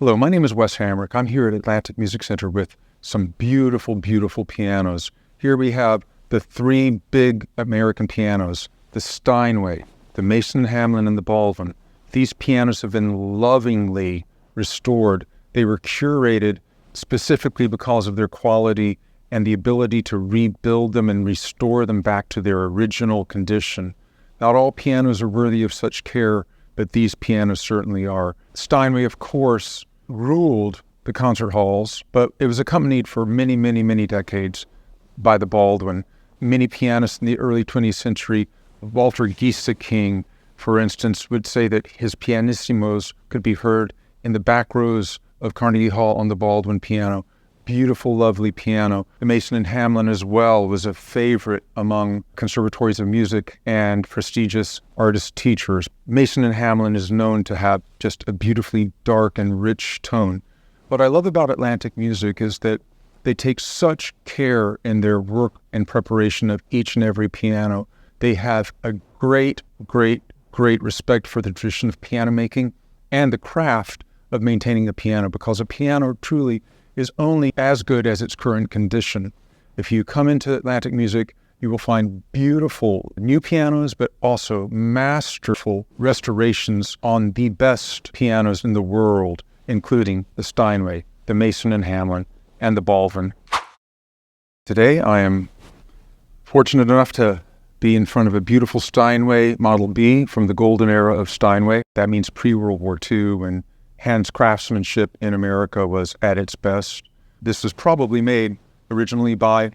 Hello, my name is Wes Hamrick. I'm here at Atlantic Music Center with some beautiful, beautiful pianos. Here we have the three big American pianos, the Steinway, the Mason Hamlin, and the Baldwin. These pianos have been lovingly restored. They were curated specifically because of their quality and the ability to rebuild them and restore them back to their original condition. Not all pianos are worthy of such care, but these pianos certainly are. Steinway, of course, ruled the concert halls, but it was accompanied for many, many, many decades by the Baldwin. Many pianists in the early 20th century, Walter Gieseking, for instance, would say that his pianissimos could be heard in the back rows of Carnegie Hall on the Baldwin piano. Beautiful, lovely piano. The Mason and Hamlin as well was a favorite among conservatories of music and prestigious artist teachers. Mason and Hamlin is known to have just a beautifully dark and rich tone. What I love about Atlantic Music is that they take such care in their work and preparation of each and every piano. They have a great, great, great respect for the tradition of piano making and the craft of maintaining a piano, because a piano truly is only as good as its current condition. If you come into Atlantic Music, you will find beautiful new pianos, but also masterful restorations on the best pianos in the world, including the Steinway, the Mason and Hamlin, and the Baldwin. Today, I am fortunate enough to be in front of a beautiful Steinway Model B from the golden era of Steinway. That means pre-World War II, when hands craftsmanship in America was at its best. This was probably made originally by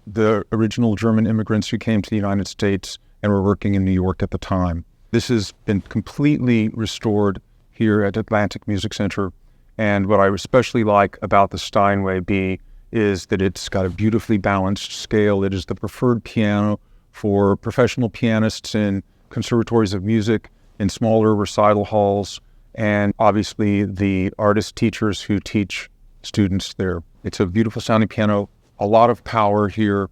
the original German immigrants who came to the United States and were working in New York at the time. This has been completely restored here at Atlantic Music Center. And what I especially like about the Steinway B is that it's got a beautifully balanced scale. It is the preferred piano for professional pianists in conservatories of music, in smaller recital halls, and obviously the artist teachers who teach students there. It's a beautiful sounding piano, a lot of power here,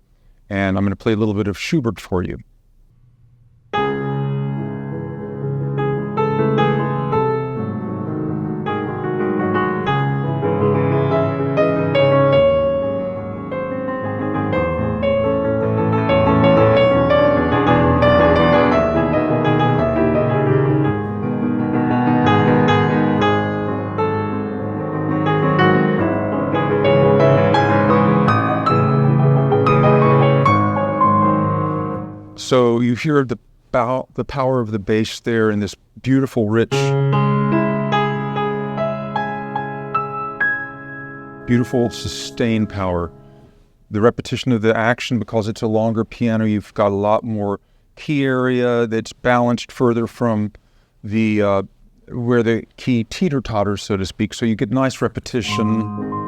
and I'm going to play a little bit of Schubert for you. So you hear the power of the bass there in this beautiful, rich, beautiful sustained power. The repetition of the action, because it's a longer piano, you've got a lot more key area that's balanced further from the where the key teeter-totters, so to speak. So you get nice repetition.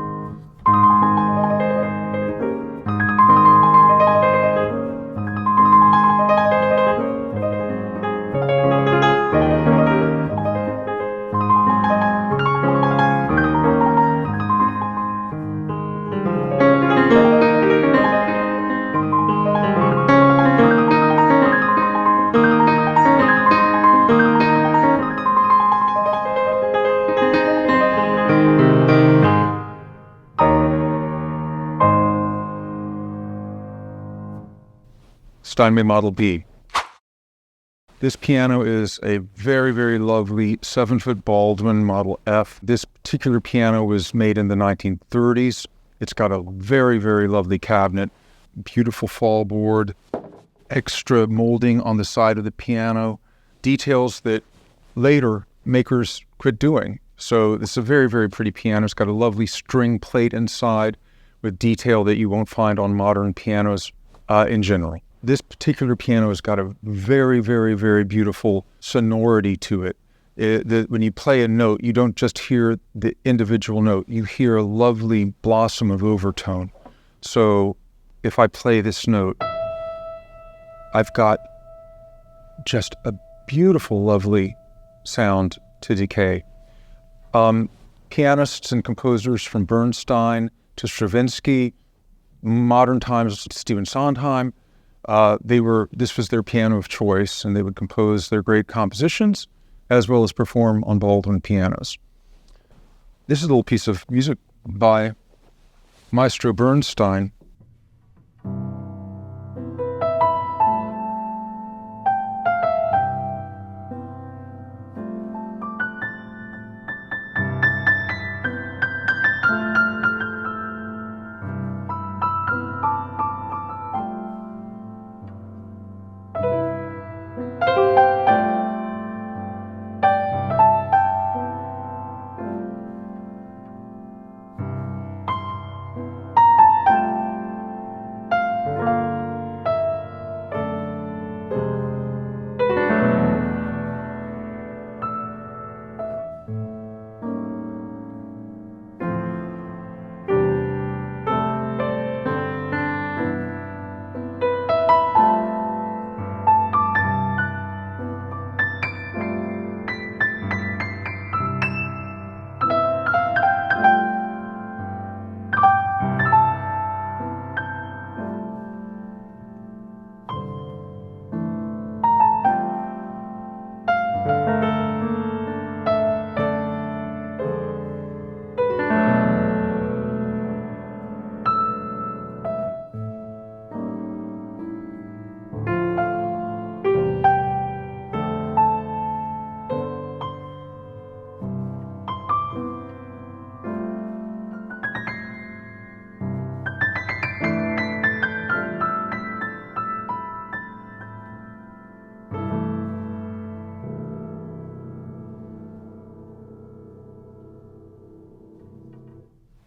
Steinway Model B. This piano is a very, very lovely 7-foot Baldwin Model F. This particular piano was made in the 1930s. It's got a very, very lovely cabinet, beautiful fall board, extra molding on the side of the piano, details that later makers quit doing. So this is a very, very pretty piano. It's got a lovely string plate inside with detail that you won't find on modern pianos in general. This particular piano has got a very, very, very beautiful sonority to it. When you play a note, you don't just hear the individual note. You hear a lovely blossom of overtone. So if I play this note, I've got just a beautiful, lovely sound to decay. Pianists and composers from Bernstein to Stravinsky, modern times Stephen Sondheim, this was their piano of choice, and they would compose their great compositions as well as perform on Baldwin pianos. This is a little piece of music by Maestro Bernstein.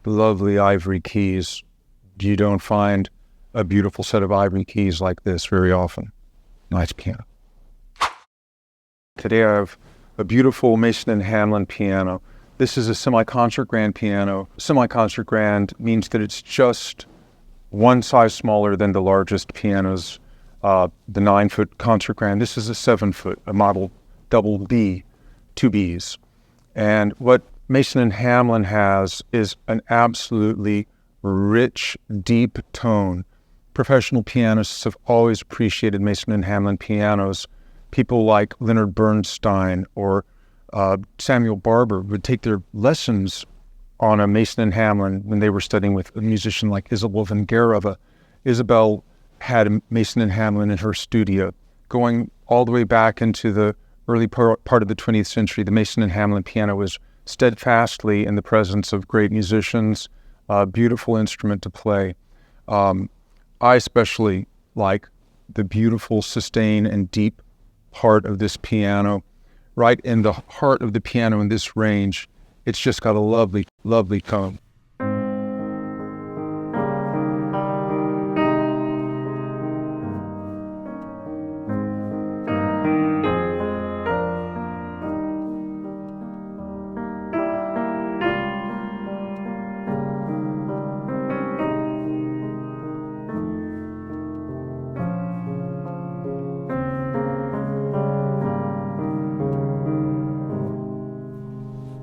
Lovely ivory keys. You don't find a beautiful set of ivory keys like this very often. Nice piano. Today I have a beautiful Mason and Hamlin piano. This is a semi-concert grand piano. Semi-concert grand means that it's just one size smaller than the largest pianos, the 9-foot concert grand. This is a 7-foot, a model double B, 2 Bs. And what Mason and Hamlin has is an absolutely rich, deep tone. Professional pianists have always appreciated Mason and Hamlin pianos. People like Leonard Bernstein or Samuel Barber would take their lessons on a Mason and Hamlin when they were studying with a musician like Isabel Vengerova. Isabel had a Mason and Hamlin in her studio. Going all the way back into the early part of the 20th century, the Mason and Hamlin piano was steadfastly in the presence of great musicians, a beautiful instrument to play. I especially like the beautiful sustain and deep part of this piano. Right in the heart of the piano in this range, it's just got a lovely, lovely tone.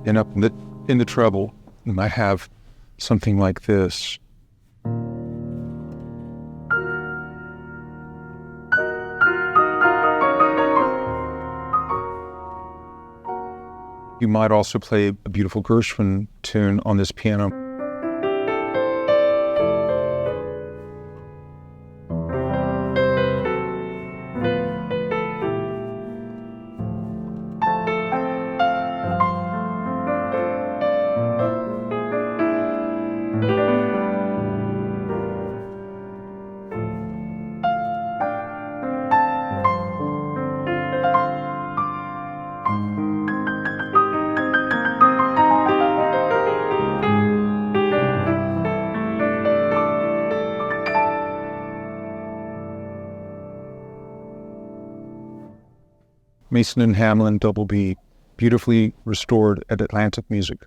And up in the treble, you might have something like this. You might also play a beautiful Gershwin tune on this piano. Mason and Hamlin Double B, beautifully restored at Atlantic Music.